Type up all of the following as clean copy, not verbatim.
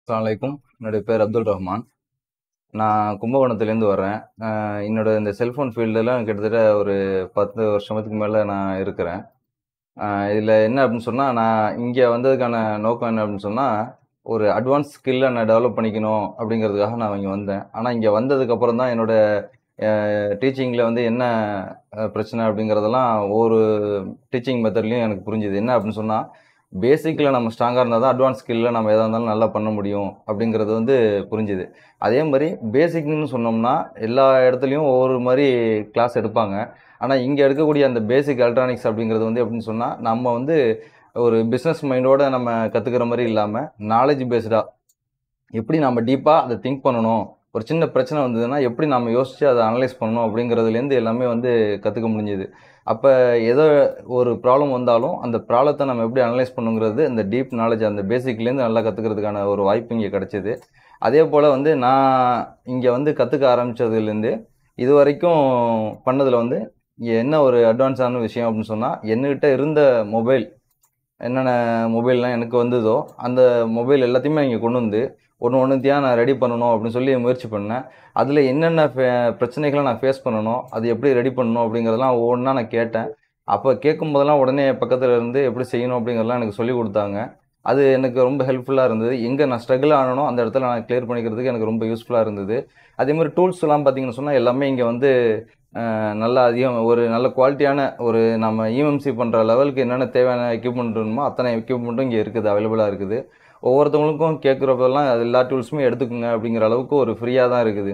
அஸ்ஸலாமு என்னுடைய பேர் அப்துல் ரஹ்மான். நான் கும்பகோணத்துலேருந்து வரேன். என்னோட இந்த செல்ஃபோன் ஃபீல்டெல்லாம் கிட்டத்தட்ட ஒரு 10 வருஷத்துக்கு மேலே நான் இருக்கிறேன். இதில் என்ன அப்படின்னு சொன்னால், நான் இங்கே வந்ததுக்கான நோக்கம் என்ன அப்படின்னு சொன்னால், ஒரு அட்வான்ஸ் ஸ்கில்லை நான் டெவலப் பண்ணிக்கணும் அப்படிங்கிறதுக்காக நான் இங்கே வந்தேன். ஆனால் இங்கே வந்ததுக்கப்புறம் தான் என்னோட டீச்சிங்கில் வந்து என்ன பிரச்சனை அப்படிங்கிறதெல்லாம் ஒவ்வொரு டீச்சிங் மெத்தட்லையும் எனக்கு புரிஞ்சுது. என்ன அப்படின்னு சொன்னால், பேசிக்கில் நம்ம ஸ்ட்ராங்காக இருந்தால் தான் அட்வான்ஸ் ஸ்கில்லில் நம்ம எதாக இருந்தாலும் நல்லா பண்ண முடியும் அப்படிங்கிறது வந்து புரிஞ்சுது. அதே மாதிரி பேசிக்னு சொன்னோம்னா எல்லா இடத்துலையும் ஒவ்வொரு மாதிரி கிளாஸ் எடுப்பாங்க. ஆனால் இங்கே எடுக்கக்கூடிய அந்த பேசிக் எலக்ட்ரானிக்ஸ் அப்படிங்கிறது வந்து எப்படின்னு சொன்னால், நம்ம வந்து ஒரு பிஸ்னஸ் மைண்டோட நம்ம கற்றுக்கிற மாதிரி இல்லாமல் நாலேஜ் பேஸ்டாக எப்படி நம்ம டீப்பாக அதை திங்க் பண்ணணும், ஒரு சின்ன பிரச்சனை வந்ததுன்னா எப்படி நம்ம யோசித்து அதை அனலைஸ் பண்ணணும் அப்படிங்கிறதுலேருந்து எல்லாமே வந்து கற்றுக்க முடிஞ்சுது. அப்போ ஏதோ ஒரு ப்ராப்ளம் வந்தாலும் அந்த ப்ராப்ளத்தை நம்ம எப்படி அனலைஸ் பண்ணுங்கிறது இந்த டீப் நாலேஜ் அந்த பேசிக்லேருந்து நல்லா கற்றுக்கிறதுக்கான ஒரு வாய்ப்பு இங்கே கிடச்சிது. அதே போல் வந்து நான் இங்கே வந்து கற்றுக்க ஆரம்பித்ததுலேருந்து இது வரைக்கும் பண்ணதில் வந்து என்ன ஒரு அட்வான்ஸான விஷயம் அப்படின்னு சொன்னால், என்கிட்ட இருந்த மொபைல் என்னென்ன மொபைல்லாம் எனக்கு வந்ததோ அந்த மொபைல் எல்லாத்தையுமே இங்கே கொண்டு வந்து ஒன்றுத்தையாக நான் ரெடி பண்ணணும் அப்படின்னு சொல்லி முயற்சி பண்ணேன். அதில் என்னென்ன பிரச்சனைகளை நான் ஃபேஸ் பண்ணணும், அது எப்படி ரெடி பண்ணணும் அப்படிங்கிறதெல்லாம் ஒவ்வொன்றா நான் கேட்டேன். அப்போ கேட்கும்போதெல்லாம் உடனே பக்கத்தில் இருந்து எப்படி செய்யணும் அப்படிங்கிறதெல்லாம் எனக்கு சொல்லிக் கொடுத்தாங்க. அது எனக்கு ரொம்ப ஹெல்ப்ஃபுல்லாக இருந்தது. எங்கே நான் ஸ்ட்ரகிள் ஆனனோ அந்த இடத்துல நான் கிளியர் பண்ணிக்கிறதுக்கு எனக்கு ரொம்ப யூஸ்ஃபுல்லாக இருந்தது. அதேமாதிரி டூல்ஸ்லாம் பார்த்தீங்கன்னு சொன்னால் எல்லாமே இங்கே வந்து நல்லா அதிகம் ஒரு நல்ல குவாலிட்டியான ஒரு நம்ம இஎம்சி பண்ணுற லெவலுக்கு என்னென்ன தேவையான எக்யூப்மெண்ட் வேணுமோ அத்தனை எக்யூப்மெண்ட்டும் இங்கே இருக்குது, அவைலபிளாக இருக்குது. ஒவ்வொருத்தவங்களுக்கும் கேட்குறப்பெல்லாம் அது எல்லா டூல்ஸுமே எடுத்துக்கோங்க அப்படிங்கிற அளவுக்கு ஒரு ஃப்ரீயாக தான் இருக்குது.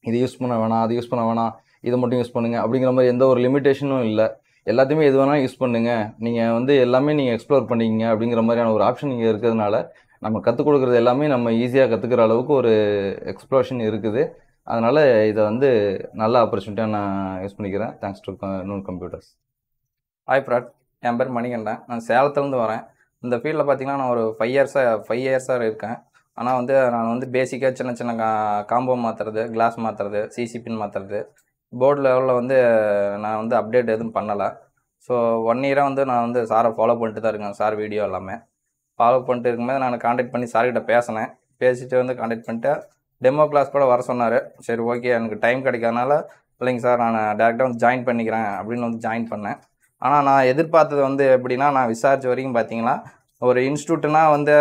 இது யூஸ் பண்ண வேணாம், அது யூஸ் பண்ண வேணாம், இதை மட்டும் யூஸ் பண்ணுங்கள் அப்படிங்கிற மாதிரி எந்த ஒரு லிமிட்டேஷனும் இல்லை. எல்லாத்தையுமே எது வேணாலும் யூஸ் பண்ணுங்கள், நீங்கள் வந்து எல்லாமே நீங்கள் எக்ஸ்ப்ளோர் பண்ணிக்கிங்க அப்படிங்கிற மாதிரியான ஒரு ஆப்ஷன் இங்கே இருக்கிறதுனால நம்ம கற்றுக் கொடுக்குறது எல்லாமே நம்ம ஈஸியாக கற்றுக்கிற அளவுக்கு ஒரு எக்ஸ்ப்ளோஷன் இருக்குது. அதனால் இதை வந்து நல்ல ஆப்பர்ச்சுனிட்டியாக நான் யூஸ் பண்ணிக்கிறேன். Thanks to noon computers. Hi ஃப்ராட், என் பேர் மணிகண்டன். நான் சேலத்துலேருந்து வரேன். இந்த ஃபீல்டில் பார்த்தீங்கன்னா நான் ஒரு 5 இயர்ஸாக இருக்கேன். ஆனால் வந்து நான் வந்து பேசிக்காக சின்ன சின்ன காம்போ மாற்றுறது, கிளாஸ் மாற்றுறது, சிசிபின் மாற்றுறது, போர்டு லெவலில் வந்து நான் வந்து அப்டேட் எதுவும் பண்ணலை. ஸோ 1 இயராக வந்து நான் வந்து சாரை ஃபாலோ பண்ணிட்டு தான் இருக்கேன். சார் வீடியோ எல்லாமே ஃபாலோ பண்ணிட்டு இருக்கும்போது நான் காண்டாக்ட் பண்ணி சார்கிட்ட பேசினேன். பேசிட்டு வந்து காண்டாக்ட் பண்ணிட்டு டெமோ கிளாஸ் கூட வர சொன்னார். சரி, ஓகே, எனக்கு டைம் கிடைக்காதனால இல்லைங்க சார், நான் டேரெக்டாக வந்து ஜாயின் பண்ணிக்கிறேன் அப்படின்னு வந்து ஜாயின் பண்ணேன். ஆனால் நான் எதிர்பார்த்தது வந்து எப்படின்னா, நான் விசாரித்த வரைக்கும் பார்த்தீங்கன்னா, ஒரு இன்ஸ்டியூட்னா வந்து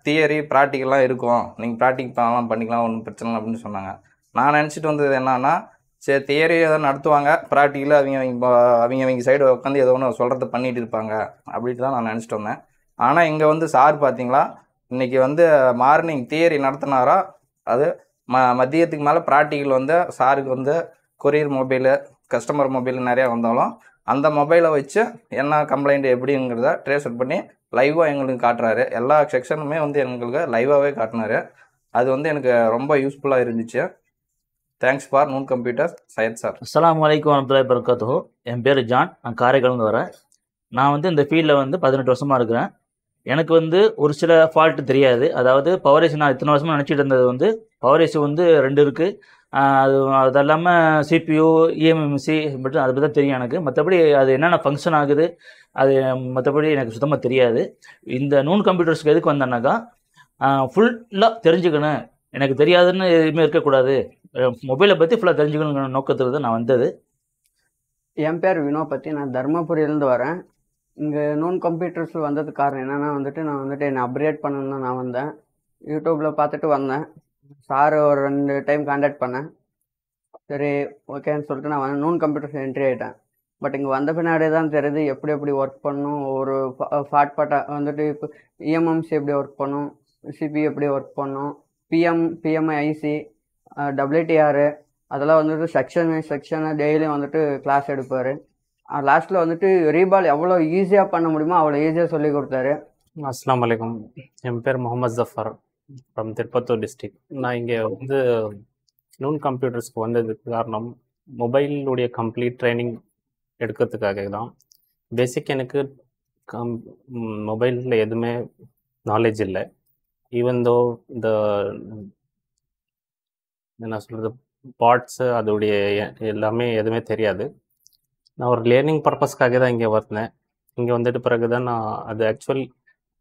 தியரி ப்ராக்டிக்கல்லாம் இருக்கும், நீங்கள் ப்ராக்டிக்கலாம் பண்ணிக்கலாம், ஒன்றும் பிரச்சனை இல்லை அப்படின்னு சொன்னாங்க. நான் நினச்சிட்டு வந்தது என்னன்னா, சரி தியரி எதாவது நடத்துவாங்க, ப்ராக்டிக்கலாக அவங்க சைடு உட்காந்து ஏதோ ஒன்று சொல்கிறத பண்ணிகிட்டு இருப்பாங்க அப்படின்ட்டு தான் நான் நினச்சிட்டு வந்தேன். ஆனால் இங்கே வந்து சார் பார்த்தீங்களா, இன்றைக்கி வந்து மார்னிங் தியரி நடத்தினாரா, அது மதியத்துக்கு மேலே ப்ராக்டிக்கல் வந்து சாருக்கு வந்து கொரியர் மொபைலு, கஸ்டமர் மொபைல் நிறையா வந்தாலும் அந்த மொபைலை வச்சு என்ன கம்ப்ளைண்ட் எப்படிங்கிறத ட்ரேஸ் அவுட் பண்ணி லைவாக எங்களுக்கு காட்டுறாரு. எல்லா செக்ஷனுமே வந்து எங்களுக்கு லைவாகவே காட்டினார். அது வந்து எனக்கு ரொம்ப யூஸ்ஃபுல்லாக இருந்துச்சு. Thanks for noon computer Syed sir. அஸ்ஸலாமு அலைக்கும் வரஹ்மத்துல்லாஹி வபரகாத்துஹு. என் பேர் ஜான், நான் காரைக்கால்ந்து வரேன். நான் வந்து இந்த ஃபீல்டில் வந்து 18 வருஷமாக இருக்கிறேன். எனக்கு வந்து ஒரு சில ஃபால்ட்டு தெரியாது. அதாவது பவர் ஏசி நான் இத்தனை வருஷமாக நினச்சிட்டு இருந்தது வந்து பவர் ஏசி வந்து 2 இருக்குது. அது இல்லாமல் சிபியூ, இஎம்எம்சி மட்டும் அதை பற்றி தான் தெரியும் எனக்கு. மற்றபடி அது என்னென்ன ஃபங்க்ஷன் ஆகுது அது மற்றபடி எனக்கு சுத்தமாக தெரியாது. இந்த நூன் கம்ப்யூட்டர்ஸ்க்கு எதுக்கு வந்தேன்னாக்கா, ஃபுல்லாக தெரிஞ்சுக்கணும், எனக்கு தெரியாதுன்னு எதுவுமே இருக்கக்கூடாது, மொபைலை பற்றி ஃபுல்லாக தெரிஞ்சுக்கணுங்கிற நோக்கத்தில் தான் நான் வந்தது. என் பேர் வினோபத்தி, நான் தர்மபுரியிலேருந்து வரேன். இங்கே நூன் கம்ப்யூட்டர்ஸ் வந்ததுக்கு காரணம் என்னென்னா நான் என்னை அப்கிரேட் பண்ணணுன்னு தான் நான் வந்தேன். யூடியூப்பில் பார்த்துட்டு வந்தேன். சார் ஒரு 2 டைம் காண்டாக்ட் பண்ணேன். சரி, ஓகேன்னு சொல்லிட்டு நான் நூன் கம்ப்யூட்டர்ஸ் என்ட்ரி ஆகிட்டேன். பட் இங்கே வந்த பின்னாடி தான் தெரியுது எப்படி ஒர்க் பண்ணணும், ஒரு பாட்டாக இப்போ இஎம்எம்சி எப்படி ஒர்க் பண்ணும், சிபி எப்படி ஒர்க் பண்ணும், பிஎம்ஐ ஐசி, டபிள்யூடிஆர், அதெல்லாம் செக்ஷனு டெய்லியும் கிளாஸ் எடுப்பார். லாஸ்ட்டில் ரீபால் எவ்வளோ ஈஸியாக பண்ண முடியுமோ அவ்வளோ ஈஸியாக சொல்லி கொடுத்தாரு. அஸ்ஸலாமு அலைக்கும். என் பேர் முகமது ஜஃபர் ஃப்ரம் திருப்பத்தூர் டிஸ்ட்ரிக்ட். நான் இங்கே வந்து நூன் கம்ப்யூட்டர்ஸ்க்கு வந்ததுக்கு காரணம் மொபைலுடைய கம்ப்ளீட் ட்ரைனிங் எடுக்கிறதுக்காக தான். பேசிக் எனக்கு மொபைலில் எதுவுமே நாலேஜ் இல்லை. ஈவன் தோ இந்த என்ன சொல்கிறது பார்ட்ஸு அதோடைய எல்லாமே எதுவுமே தெரியாது. நான் ஒரு லேர்னிங் பர்பஸ்க்காக தான் இங்கே வந்தேன். இங்கே வந்துட்டு பிறகு தான் நான் அது ஆக்சுவல்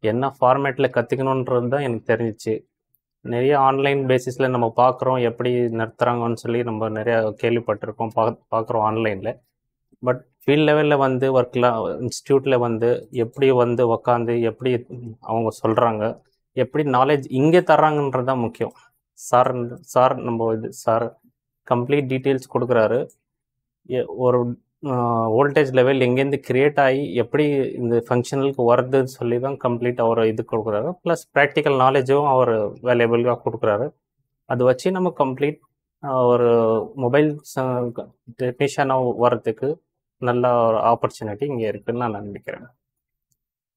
என்ன ஃபார்மேட்டில் கற்றுக்கணுன்றது தான் எனக்கு தெரிஞ்சிச்சு. நிறைய ஆன்லைன் பேசிஸில் நம்ம பார்க்குறோம், எப்படி நடத்துகிறாங்கன்னு சொல்லி நம்ம நிறையா கேள்விப்பட்டிருக்கோம், பார்க்குறோம் ஆன்லைனில். பட் ஃபீல்ட் லெவலில் வந்து ஒர்க்லாம் இன்ஸ்டியூட்டில் வந்து எப்படி வந்து உக்காந்து எப்படி அவங்க சொல்கிறாங்க, எப்படி நாலேஜ் இங்கே தர்றாங்கன்றது தான் முக்கியம். சார் நம்ம சார் கம்ப்ளீட் டீட்டெயில்ஸ் கொடுக்குறாரு. ஒரு வோல்டேஜ் லெவல் எங்கேருந்து க்ரியேட் ஆகி எப்படி இந்த ஃபங்க்ஷனலுக்கு வருதுன்னு சொல்லி தான் கம்ப்ளீட் அவர் இது கொடுக்குறாரு. ப்ளஸ் ப்ராக்டிக்கல் நாலேஜும் அவர் வேல்யூபிளாக கொடுக்குறாரு. அதை வச்சு நம்ம கம்ப்ளீட் ஒரு மொபைல் டெக்னீஷியனாக வர்றதுக்கு நல்ல ஒரு ஆப்பர்ச்சுனிட்டி இங்கே இருக்குதுன்னு நான் நினைக்கிறேன்.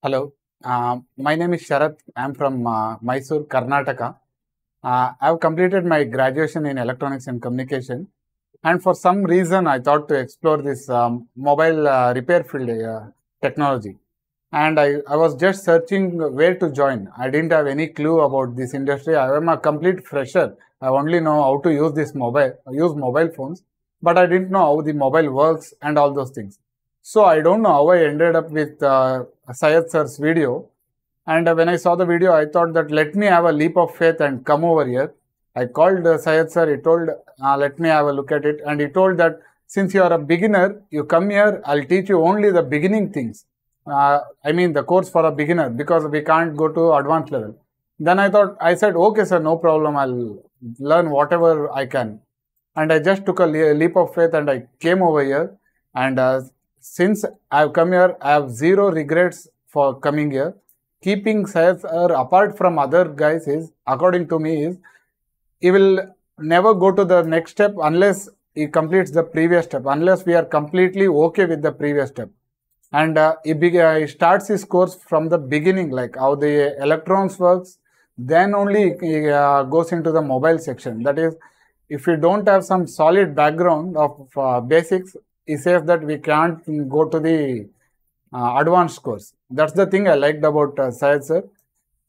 Hello, my name is Sharath. I am from Mysore, Karnataka. I have completed my graduation in electronics and communication, and for some reason I thought to explore this mobile repair field technology. And I was just searching where to join. I didn't have any clue about this industry. I am a complete fresher. I only know how to use mobile phones, but I didn't know how the mobile works and all those things. So I don't know how I ended up with Syed sir's video. And when I saw the video, I thought that let me have a leap of faith and come over here. I called Syed sir. He told, let me have a look at it. And he told that since you are a beginner, you come here, I'll teach you only the beginning things. I mean the course for a beginner, because we can't go to advanced level. Then I said, okay sir, no problem. I'll learn whatever I can. And I just took a leap of faith and I came over here. And since I've come here, I have zero regrets for coming here. Keeping Syed sir apart from other guys is, according to me, is he will never go to the next step unless he completes the previous step, unless we are completely okay with the previous step. And he starts his course from the beginning, like how the electrons works. Then only he goes into the mobile section. That is, if you don't have some solid background of basics, he says that we can't go to the advanced course. That's the thing I liked about Syed sir.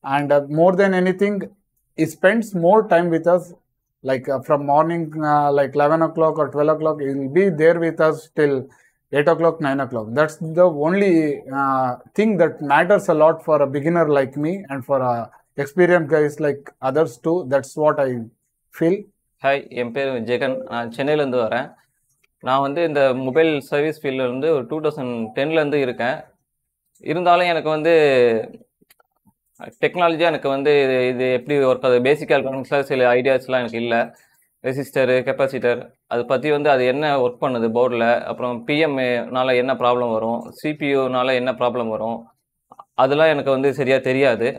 And more than anything, he spends more time with us, like from morning like 11 o'clock or 12 o'clock, he will be there with us till 8 o'clock, 9 o'clock. That's the only thing that matters a lot for a beginner like me and for experienced guys like others too. That's what I feel. Hi, என் பேர் ஜெகன். நான் சென்னையிலேருந்து வரேன். நான் வந்து இந்த mobile service ஃபீல்டில் வந்து ஒரு 2010லேருந்து இருக்கேன். இருந்தாலும் எனக்கு வந்து டெக்னாலஜியாக எனக்கு வந்து இது எப்படி ஒர்க் ஆகுது, பேசிக் எலக்ட்ரானிக்ஸில் சில ஐடியாஸ்லாம் எனக்கு இல்லை. ரெசிஸ்டரு, கெப்பாசிட்டர், அதை பற்றி வந்து அது என்ன ஒர்க் பண்ணுது போர்டில், அப்புறம் பிஎம்ஏனால என்ன ப்ராப்ளம் வரும், சிபியூனால என்ன ப்ராப்ளம் வரும், அதெல்லாம் எனக்கு வந்து சரியாக தெரியாது.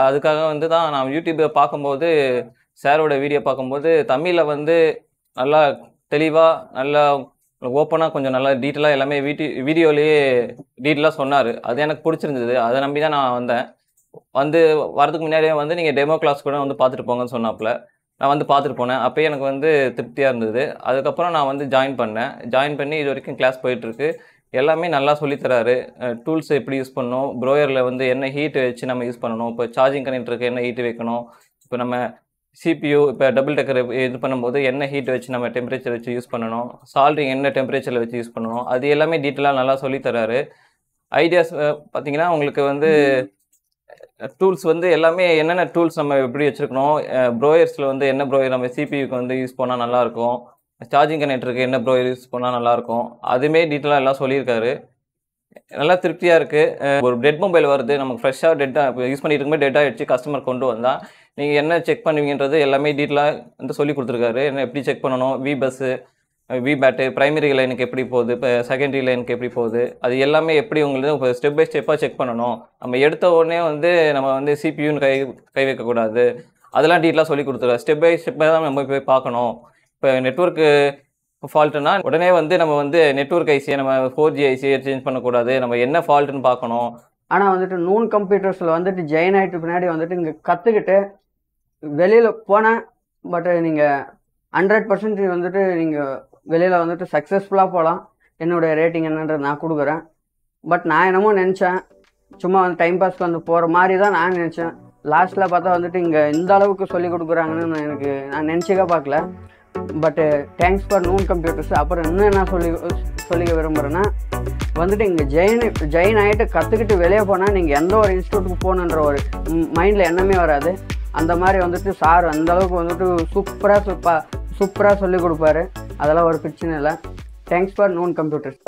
அதுக்காக வந்து தான் நான் யூடியூப்பில் பார்க்கும்போது, சாரோட வீடியோ பார்க்கும்போது தமிழில் வந்து நல்லா தெளிவாக, நல்லா ஓப்பனாக, கொஞ்சம் நல்லா டீட்டெயிலாக எல்லாமே வீடியோலேயே டீட்டெயிலாக சொன்னார். அது எனக்கு பிடிச்சிருந்தது. அதை நம்பி தான் நான் வந்தேன். வந்து வரதுக்கு முன்னாடியே வந்து நீங்கள் டெமோ கிளாஸ் கூட வந்து பார்த்துட்டு போங்கன்னு சொன்னாப்புல. நான் வந்து பார்த்துட்டு போனேன். அப்போயே எனக்கு வந்து திருப்தியாக இருந்தது. அதுக்கப்புறம் நான் வந்து ஜாயின் பண்ணி இது வரைக்கும் கிளாஸ் போயிட்டுருக்கு. எல்லாமே நல்லா சொல்லித்தராரு. டூல்ஸ் எப்படி யூஸ் பண்ணணும், ப்ரோயரில் வந்து என்ன ஹீட் வச்சு நம்ம யூஸ் பண்ணணும், இப்போ சார்ஜிங் கனெக்டருக்கு என்ன ஹீட் வைக்கணும், இப்போ நம்ம சிபியூ இப்போ டபுள் டெக்கர் இது பண்ணும்போது என்ன ஹீட் வச்சு நம்ம டெம்பரேச்சர் வச்சு யூஸ் பண்ணணும், சால்ட்ரிங் என்ன டெம்பரேச்சரில் வச்சு யூஸ் பண்ணணும், அது எல்லாமே டீட்டெயிலாக நல்லா சொல்லித்தராரு. ஐடியாஸ் பார்த்தீங்கன்னா உங்களுக்கு வந்து டூல்ஸ் வந்து எல்லாமே என்னென்ன டூல்ஸ் நம்ம எப்படி வச்சுருக்கணும், ப்ரோயர்ஸில் வந்து என்ன ப்ரோயர் நம்ம சிபியூக்கு வந்து யூஸ் பண்ணால் நல்லாயிருக்கும், சார்ஜிங் கனெக்டருக்கு என்ன ப்ரோயர் யூஸ் பண்ணால் நல்லாயிருக்கும், அதுவுமே டீட்டெயிலாக எல்லாம் சொல்லியிருக்காரு. நல்லா திருப்தியாக இருக்குது. ஒரு டெட் மொபைல் வருது, நமக்கு ஃப்ரெஷ்ஷாக டெட்டாக யூஸ் பண்ணிட்டு இருக்கும்போது டெட் ஆகிடுச்சு, கஸ்டமர் கொண்டு வந்தால் நீங்கள் என்ன செக் பண்ணுவீங்கன்றது எல்லாமே டீட்டெயிலாக வந்து சொல்லி கொடுத்துருக்காரு. என்ன எப்படி செக் பண்ணணும், விபஸ்ஸு, விபேட்டு, ப்ரைமரி லைனுக்கு எப்படி போகுது, இப்போ செகண்டரி லைனுக்கு எப்படி போகுது, அது எல்லாமே எப்படி உங்களுக்கு இப்போ ஸ்டெப் பை ஸ்டெப்பாக செக் பண்ணணும். நம்ம எடுத்த உடனே வந்து நம்ம வந்து சிபியூன்னு கை வைக்கக்கூடாது. அதெல்லாம் டீட்டெயிலாக சொல்லி கொடுத்துருக்காரு. ஸ்டெப் பை ஸ்டெப்பாக தான் நம்ம போய் பார்க்கணும். இப்போ நெட்வொர்க்கு ஃபால்ட்டுனா உடனே வந்து நம்ம வந்து நெட்வொர்க் ஐசியை நம்ம 4G ஐசியை சேஞ்ச் பண்ணக்கூடாது. நம்ம என்ன ஃபால்ட்டுன்னு பார்க்கணும். ஆனால் வந்துட்டு நூன் கம்ப்யூட்டர்ஸில் வந்துட்டு ஜாயின் ஆகிட்டு பின்னாடி வந்துட்டு இங்கே கற்றுக்கிட்டு வெளியில் போனேன். பட் நீங்கள் 100% வந்துட்டு நீங்கள் வெளியில் வந்துட்டு சக்ஸஸ்ஃபுல்லாக போகலாம். என்னுடைய ரேட்டிங் என்னன்றது நான் கொடுக்குறேன். பட் நான் என்னமோ நினச்சேன், சும்மா வந்து டைம் பாஸ்க்கு வந்து போகிற மாதிரி தான் நான் நினச்சேன். லாஸ்ட்டில் பார்த்தா வந்துட்டு இங்கே இந்த அளவுக்கு சொல்லி கொடுக்குறாங்கன்னு நான் நினச்சிக்க பார்க்கல. பட்டு தேங்க்ஸ் ஃபார் நூன் கம்ப்யூட்டர்ஸ். அப்புறம் இன்னும் என்ன சொல்லிக்க விரும்புகிறேன்னா வந்துட்டு இங்கே ஜெயின் ஆகிட்டு கற்றுக்கிட்டு வெளியே போனால் நீங்கள் எந்த ஒரு இன்ஸ்டியூட்டுக்கு போகணுன்ற ஒரு மைண்டில் எண்ணமே வராது. அந்த மாதிரி வந்துட்டு சார் அந்தளவுக்கு வந்துட்டு சூப்பராக சொல்லிக் கொடுப்பாரு. அதெல்லாம் ஒரு பிரச்சனை இல்லை. Thanks for noon computers.